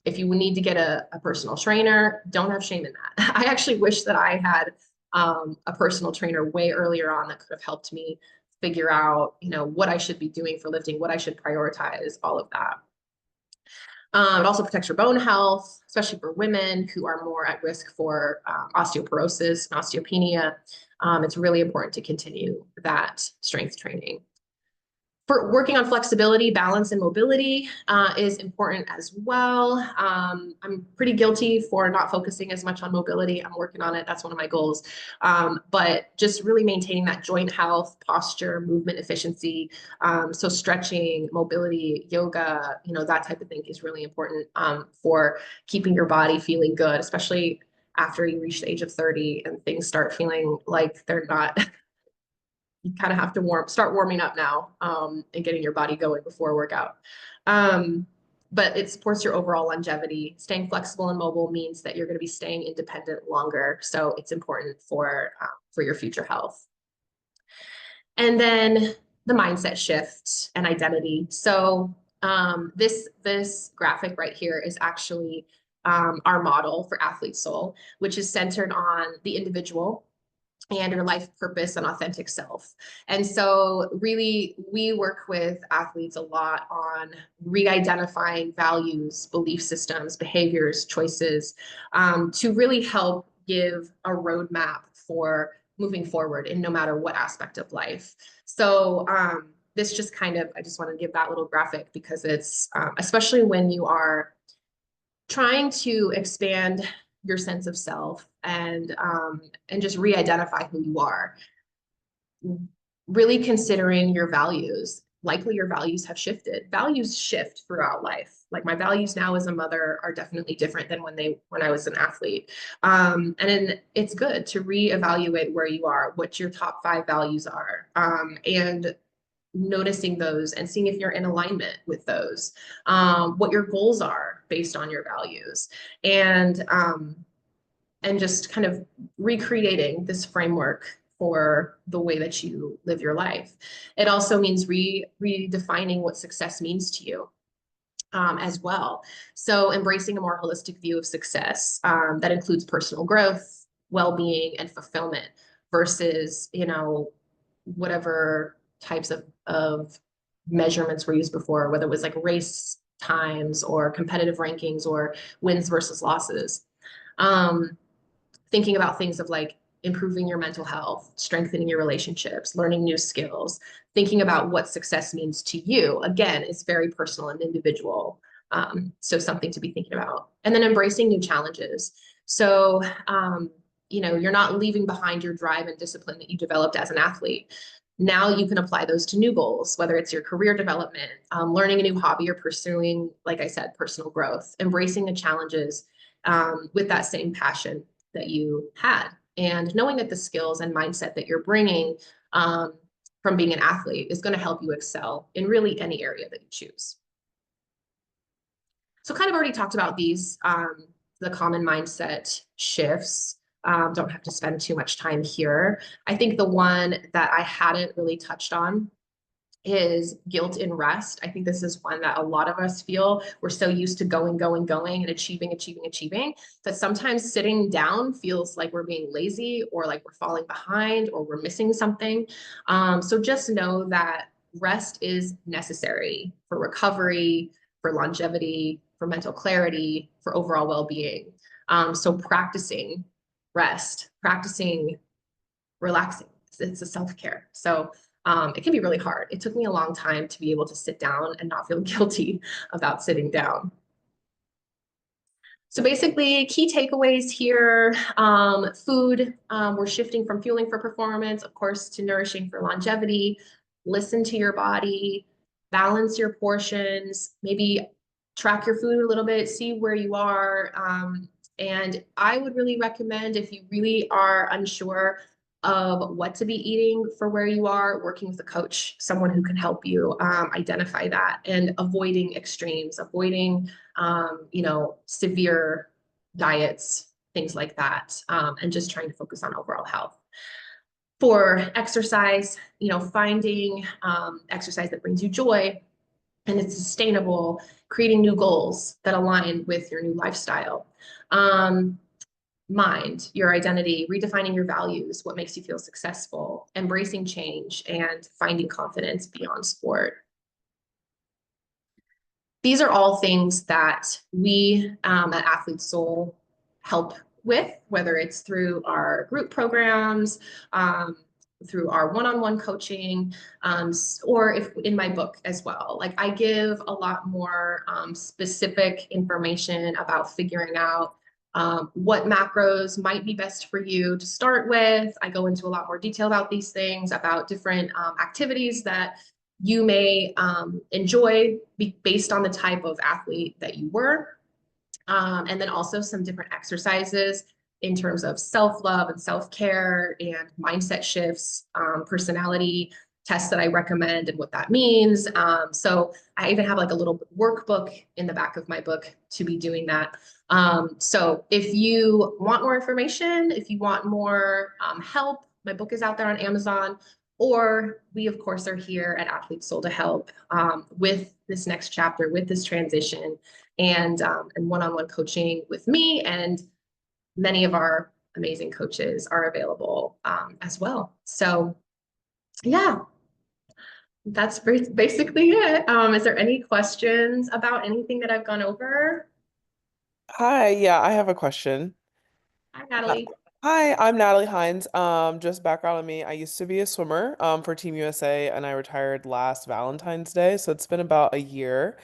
If you need to get a personal trainer, don't have shame in that. I actually wish that I had a personal trainer way earlier on that could have helped me figure out, you know, what I should be doing for lifting, what I should prioritize, all of that. It also protects your bone health, especially for women who are more at risk for osteoporosis and osteopenia. It's really important to continue that strength training. For working on flexibility, balance, and mobility is important as well. I'm pretty guilty for not focusing as much on mobility. I'm working on it. That's one of my goals. But just really maintaining that joint health, posture, movement efficiency. So stretching, mobility, yoga, you know, that type of thing is really important for keeping your body feeling good, especially after you reach the age of 30 and things start feeling like they're not. You kind of have to start warming up now, and getting your body going before workout. But it supports your overall longevity. Staying flexible and mobile means that you're going to be staying independent longer. So it's important for your future health. And then the mindset shift and identity. So this graphic right here is actually our model for Athlete Soul, which is centered on the individual and your life purpose and authentic self. And so really, we work with athletes a lot on re-identifying values, belief systems, behaviors, choices, to really help give a roadmap for moving forward in no matter what aspect of life. So this just kind of, I just want to give that little graphic because it's, especially when you are trying to expand your sense of self and just re-identify who you are, really considering your values. Likely your values have shifted. Values shift throughout life. Like my values now as a mother are definitely different than when I was an athlete. And it's good to reevaluate where you are, what your top 5 values are, and noticing those and seeing if you're in alignment with those, what your goals are based on your values, and just kind of recreating this framework for the way that you live your life. It also means redefining what success means to you, as well. So embracing a more holistic view of success, that includes personal growth, well-being, and fulfillment versus, whatever types of measurements were used before, whether it was like race times or competitive rankings or wins versus losses. Thinking about things of like improving your mental health, strengthening your relationships, learning new skills, thinking about what success means to you. Again, it's very personal and individual. So something to be thinking about. And then embracing new challenges. So, you're not leaving behind your drive and discipline that you developed as an athlete. Now you can apply those to new goals, whether it's your career development, learning a new hobby, or pursuing, like I said, personal growth, embracing the challenges with that same passion that you had, and knowing that the skills and mindset that you're bringing from being an athlete is going to help you excel in really any area that you choose. So kind of already talked about these, the common mindset shifts. Don't have to spend too much time here. I think the one that I hadn't really touched on is guilt in rest. I think this is one that a lot of us feel. We're so used to going and achieving, that sometimes sitting down feels like we're being lazy or like we're falling behind or we're missing something. So just know that rest is necessary for recovery, for longevity, for mental clarity, for overall well-being. So practicing rest, practicing relaxing, it's a self-care. So it can be really hard. It took me a long time to be able to sit down and not feel guilty about sitting down. So basically, key takeaways here, food, we're shifting from fueling for performance, of course, to nourishing for longevity. Listen to your body, balance your portions, maybe track your food a little bit, see where you are. And I would really recommend, if you really are unsure of what to be eating for where you are, working with a coach, someone who can help you identify that, and avoiding extremes, avoiding severe diets, things like that, and just trying to focus on overall health. For exercise, finding exercise that brings you joy and it's sustainable, creating new goals that align with your new lifestyle. Mind, your identity, redefining your values, what makes you feel successful, embracing change, and finding confidence beyond sport. These are all things that we at Athlete Soul help with, whether it's through our group programs, through our one-on-one coaching, or if in my book as well. Like I give a lot more specific information about figuring out what macros might be best for you to start with. I go into a lot more detail about these things, about different activities that you may enjoy based on the type of athlete that you were. And then also some different exercises in terms of self-love and self-care and mindset shifts, personality tests that I recommend and what that means. So I even have like a little workbook in the back of my book to be doing that. So if you want more information, if you want more help, my book is out there on Amazon, or we of course are here at Athlete Soul to help with this next chapter, with this transition, and one-on-one coaching with me and many of our amazing coaches are available as well. So yeah, that's basically it. Is there any questions about anything that I've gone over? Hi, yeah, I have a question. Hi, Uh, Natalie. Hi, I'm Natalie Hines. Just background on me. I used to be a swimmer, for Team USA and I retired last Valentine's Day, so it's been about a year.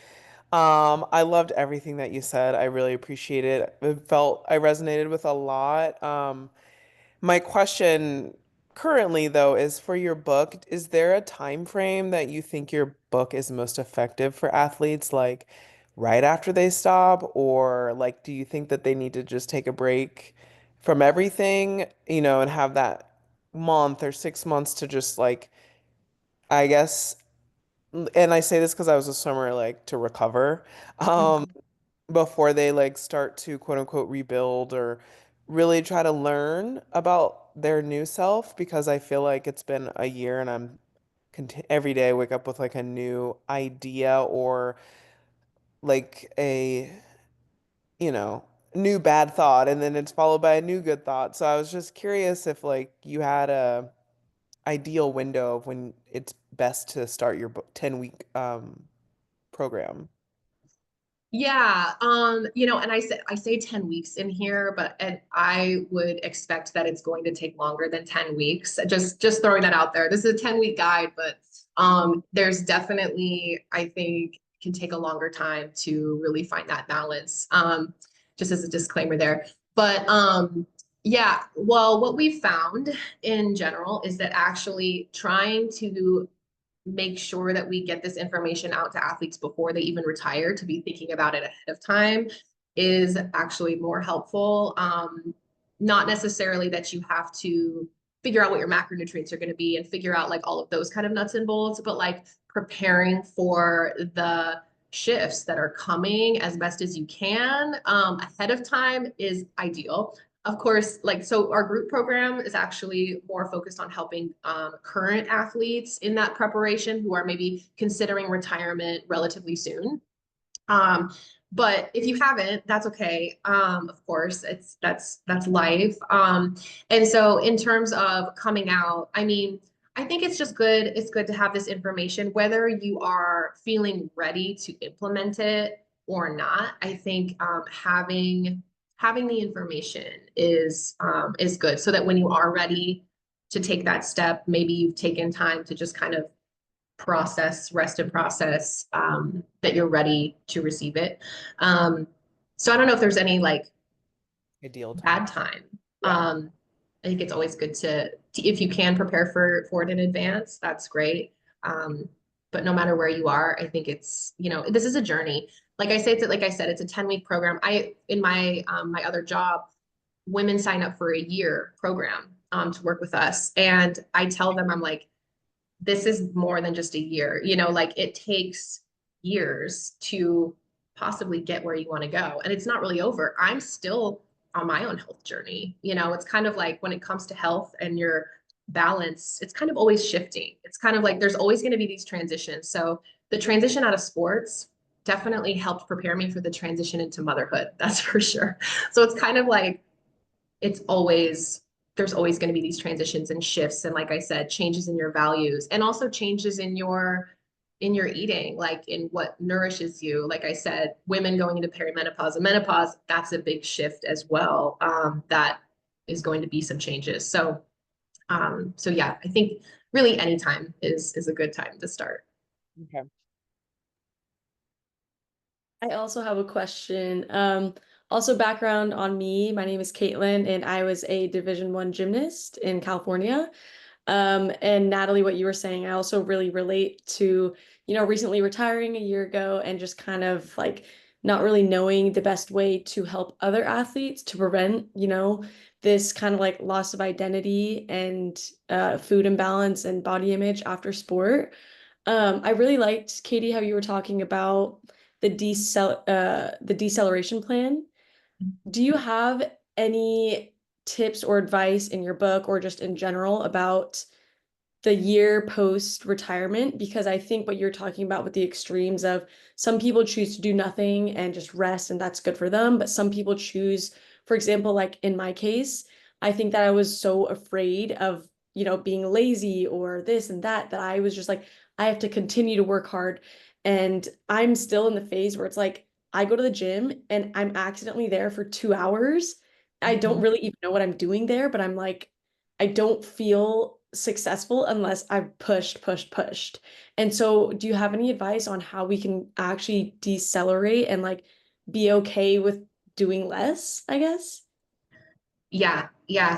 I loved everything that you said. I really appreciate it. I resonated with a lot. My question currently, though, is for your book, is there a time frame that you think your book is most effective for athletes, like right after they stop, or like do you think that they need to just take a break from everything, and have that month or 6 months to just like, I guess, and I say this because I was a swimmer, like to recover. Um, Mhm. before they like start to quote unquote rebuild or really try to learn about their new self because I feel like it's been a year and I'm every day I wake up with like a new idea or like a, you know, new bad thought and then it's followed by a new good thought. So I was just curious if like you had a ideal window of when it's best to start your 10-week program. Yeah, and I say 10 weeks in here, and I would expect that it's going to take longer than 10 weeks. Just throwing that out there. This is a 10-week guide, but there's definitely, I think, can take a longer time to really find that balance. Just as a disclaimer there. But yeah, well, what we found in general is that actually trying to make sure that we get this information out to athletes before they even retire to be thinking about it ahead of time is actually more helpful. Not necessarily that you have to figure out what your macronutrients are going to be and figure out like all of those kind of nuts and bolts, but like preparing for the shifts that are coming as best as you can ahead of time is ideal. Of course, like, so our group program is actually more focused on helping current athletes in that preparation who are maybe considering retirement relatively soon. Um, but if you haven't, that's okay. Of course, that's life. And so in terms of coming out, I mean, I think it's just good. It's good to have this information, whether you are feeling ready to implement it or not. I think having the information is good, so that when you are ready to take that step, maybe you've taken time to just kind of rest and process, that you're ready to receive it. So I don't know if there's any like Ideal time. bad time. Yeah. I think it's always good if you can prepare for it in advance, that's great. But no matter where you are, I think it's, this is a journey. Like I said, it's a 10-week program. In my other job, women sign up for a year program to work with us. And I tell them, I'm like, this is more than just a year, like it takes years to possibly get where you want to go. And it's not really over. I'm still on my own health journey. It's kind of like when it comes to health and your balance, it's kind of always shifting. It's kind of like there's always going to be these transitions. So the transition out of sports definitely helped prepare me for the transition into motherhood. That's for sure. So it's kind of like it's always there's always going to be these transitions and shifts, and like I said, changes in your values and also changes in your eating, like in what nourishes you. Like I said, women going into perimenopause and menopause, that's a big shift as well. That is going to be some changes. So yeah, I think really any time is a good time to start. Okay. I also have a question. Also background on me, my name is Caitlin, and I was a Division I gymnast in California. And Natalie, what you were saying, I also really relate to, recently retiring a year ago and just kind of like not really knowing the best way to help other athletes to prevent, this kind of like loss of identity and food imbalance and body image after sport. I really liked, Katie, how you were talking about the deceleration plan. Do you have any tips or advice in your book or just in general about the year post retirement? Because I think what you're talking about with the extremes of some people choose to do nothing and just rest, and that's good for them. But some people choose, for example, like in my case, I think that I was so afraid of, you know, being lazy or this and that I was just like, I have to continue to work hard. And I'm still in the phase where it's like, I go to the gym and I'm accidentally there for 2 hours. I don't really even know what I'm doing there, but I'm like, I don't feel successful unless I've pushed. And so, do you have any advice on how we can actually decelerate and like be okay with doing less, I guess? Yeah.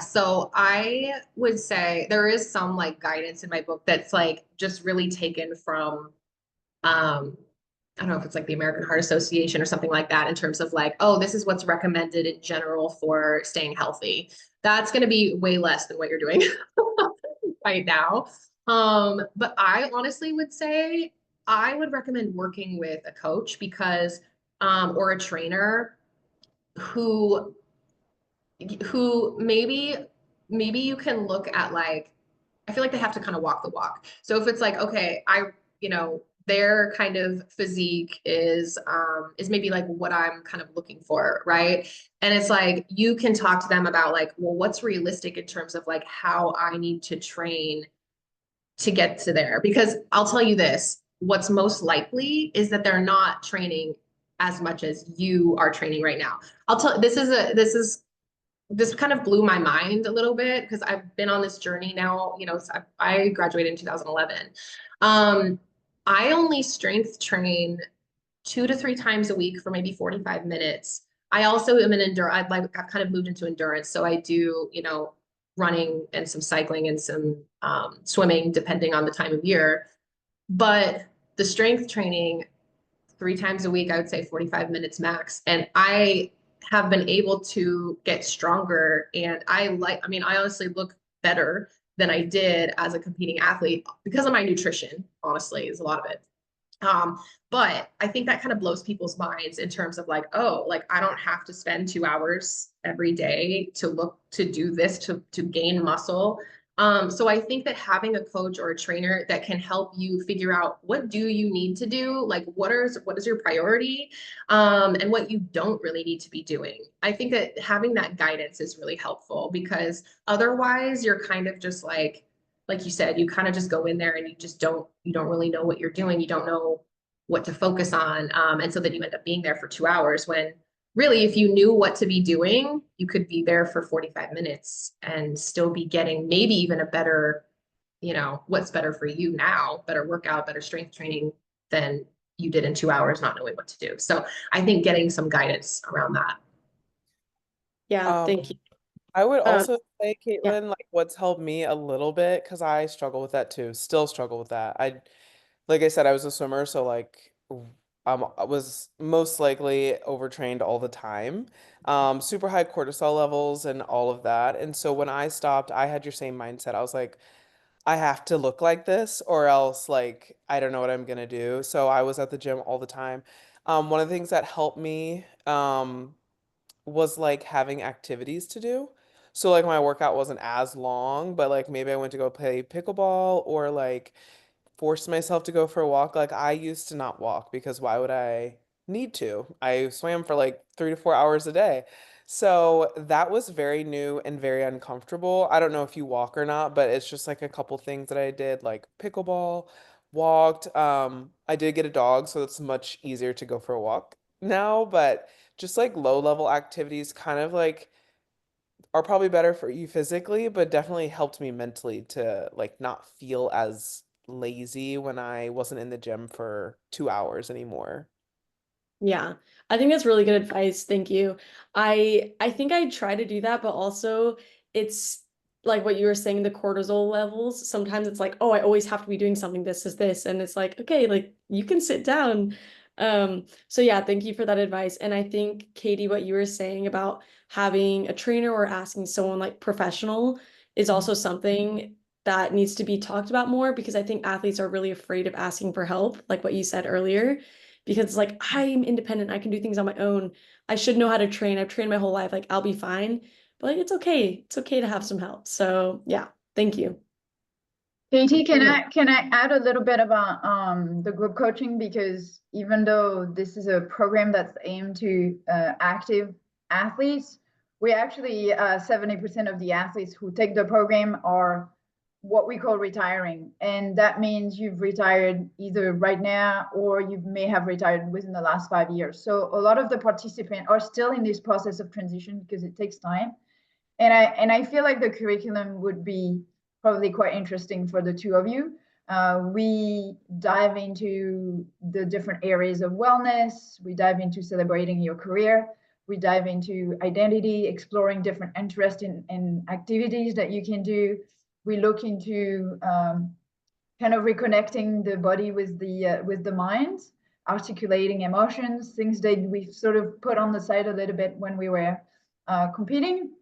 So I would say there is some like guidance in my book that's like just really taken from I don't know if it's like the American Heart Association or something like that in terms of like, oh, this is what's recommended in general for staying healthy. That's going to be way less than what you're doing right now. But I honestly would say I would recommend working with a coach because or a trainer who maybe you can look at like I feel like they have to kind of walk the walk. So if it's like, okay, their kind of physique is maybe like what I'm kind of looking for, right? And it's like you can talk to them about like, well, what's realistic in terms of like how I need to train to get to there? Because I'll tell you this, what's most likely is that they're not training as much as you are training right now. This kind of blew my mind a little bit because I've been on this journey now, so I graduated in 2011. I only strength train 2 to 3 times a week for maybe 45 minutes. I also am an I've kind of moved into endurance. So I do, running and some cycling and some swimming, depending on the time of year. But the strength training 3 times a week, I would say 45 minutes max. And I have been able to get stronger. And I honestly look better than I did as a competing athlete because of my nutrition, honestly, is a lot of it. But I think that kind of blows people's minds in terms of like, oh, like I don't have to spend 2 hours every day to do this, to gain muscle. So I think that having a coach or a trainer that can help you figure out what do you need to do, like what is your priority, and what you don't really need to be doing. I think that having that guidance is really helpful because otherwise you're kind of just like you said, you kind of just go in there and you don't really know what you're doing. You don't know what to focus on. And so then you end up being there for 2 hours when really, if you knew what to be doing, you could be there for 45 minutes and still be getting maybe even a better, what's better for you now, better workout, better strength training than you did in 2 hours, not knowing what to do. So I think getting some guidance around that. Yeah, thank you. I would also say, Yeah. Caitlin, like what's helped me a little bit, because I struggle with that too, still struggle with that. Like I said, I was a swimmer, so like I was most likely overtrained all the time. Super high cortisol levels and all of that. And so when I stopped, I had your same mindset. I was like, I have to look like this or else like I don't know what I'm gonna do. So I was at the gym all the time. One of the things that helped me was like having activities to do. So like my workout wasn't as long, but like maybe I went to go play pickleball or like force myself to go for a walk. Like I used to not walk because why would I need to? I swam for like 3 to 4 hours a day. So that was very new and very uncomfortable. I don't know if you walk or not, but it's just like a couple things that I did, like pickleball, walked. I did get a dog, so it's much easier to go for a walk now, but just like low level activities kind of like are probably better for you physically, but definitely helped me mentally to like not feel as lazy when I wasn't in the gym for 2 hours anymore. Yeah, I think that's really good advice. Thank you. I think I try to do that, but also it's like what you were saying, the cortisol levels. Sometimes it's like, oh, I always have to be doing something. This is this. And it's like, okay, like you can sit down. So yeah, thank you for that advice. And I think, Katie, what you were saying about having a trainer or asking someone like professional is also something that needs to be talked about more because I think athletes are really afraid of asking for help, like what you said earlier because it's like I'm independent, I can do things on my own. I should know how to train. I've trained my whole life, like I'll be fine. But like it's okay. It's okay to have some help. So yeah, thank you. Katie, can I add a little bit about the group coaching, because even though this is a program that's aimed to active athletes, we actually 70% of the athletes who take the program are what we call retiring. And that means you've retired either right now or you may have retired within the last 5 years. So a lot of the participants are still in this process of transition because it takes time. And I feel like the curriculum would be probably quite interesting for the two of you. We dive into the different areas of wellness. We dive into celebrating your career. We dive into identity, exploring different interests and activities that you can do. We look into kind of reconnecting the body with the mind, articulating emotions, things that we sort of put on the side a little bit when we were competing.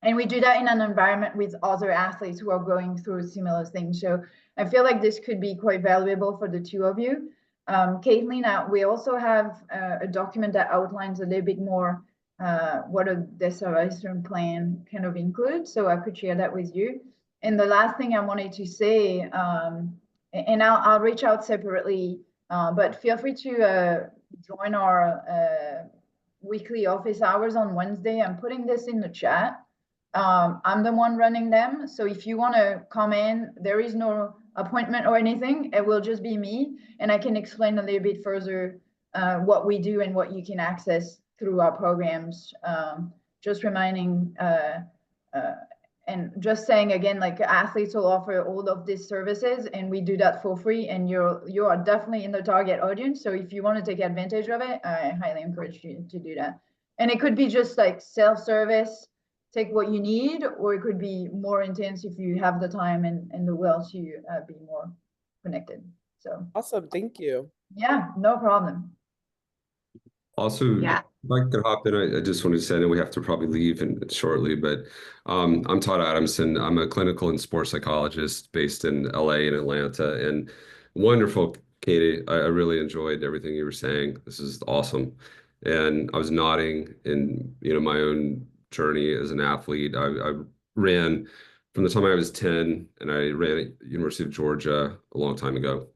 And we do that in an environment with other athletes who are going through similar things. So I feel like this could be quite valuable for the two of you. Caitlin, we also have a document that outlines a little bit more what a Western plan kind of includes. So I could share that with you. And the last thing I wanted to say, and I'll reach out separately, but feel free to join our weekly office hours on Wednesday. I'm putting this in the chat. I'm the one running them. So if you want to come in, there is no appointment or anything. It will just be me. And I can explain a little bit further what we do and what you can access through our programs. Just reminding and just saying again, like athletes will offer all of these services and we do that for free, and you are definitely in the target audience. So if you want to take advantage of it, I highly encourage you to do that. And it could be just like self-service, take what you need, or it could be more intense if you have the time and the will to be more connected. So Awesome, thank you. Yeah, no problem. Also, Yeah. if I could hop in, I just wanted to say, I know we have to probably leave shortly, but I'm Todd Adamson. I'm a clinical and sports psychologist based in LA and Atlanta. And wonderful, Katie. I really enjoyed everything you were saying. This is awesome. And I was nodding in my own journey as an athlete. I ran from the time I was 10, and I ran at University of Georgia a long time ago.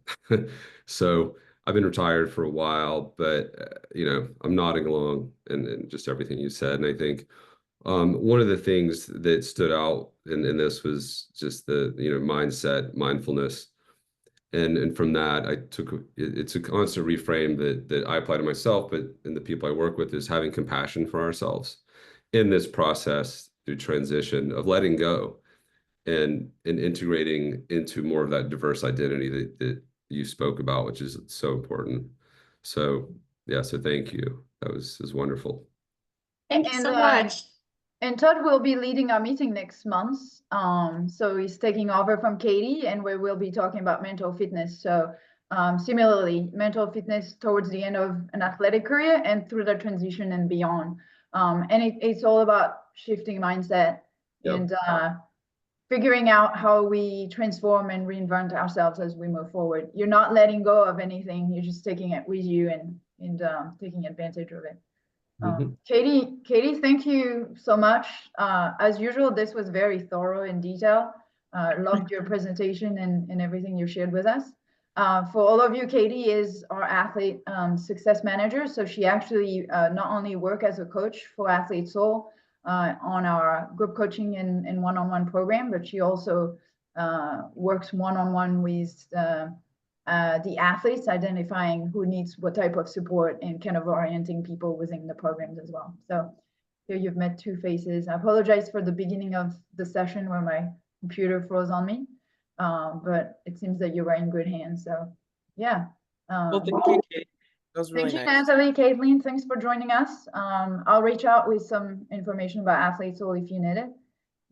So I've been retired for a while, but I'm nodding along and just everything you said. And I think one of the things that stood out in this was just the mindset, mindfulness, and from that it's a constant reframe that I apply to myself, but in the people I work with, is having compassion for ourselves in this process through transition of letting go and integrating into more of that diverse identity that you spoke about, which is so important. So yeah, so thank you. That was wonderful. Thank you so much. And Todd will be leading our meeting next month. So he's taking over from Katie, and we will be talking about mental fitness. So similarly, mental fitness towards the end of an athletic career and through the transition and beyond. And it's all about shifting mindset. Yep. And figuring out how we transform and reinvent ourselves as we move forward. You're not letting go of anything. You're just taking it with you and taking advantage of it. Katie, thank you so much. As usual, this was very thorough and detailed. Loved your presentation and everything you shared with us. For all of you, Katie is our athlete success manager. So she actually not only works as a coach for Athlete Soul, on our group coaching and one-on-one program, but she also works one-on-one with the athletes, identifying who needs what type of support and kind of orienting people within the programs as well. So here you've met two faces. I apologize for the beginning of the session where my computer froze on me, but it seems that you were in good hands. So yeah. Well, thank you, Kate. That was really Thank nice. you, Natalie, Caitlin, thanks for joining us. I'll reach out with some information about Athlete Soul if you need it.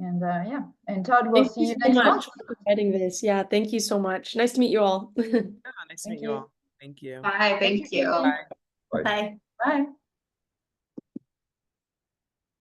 And yeah, and Todd, we'll see you next month. For providing this. Yeah, thank you so much. Nice to meet you all. Yeah, nice to meet you all. Thank you. Bye. Thank you. Bye. Bye. Bye.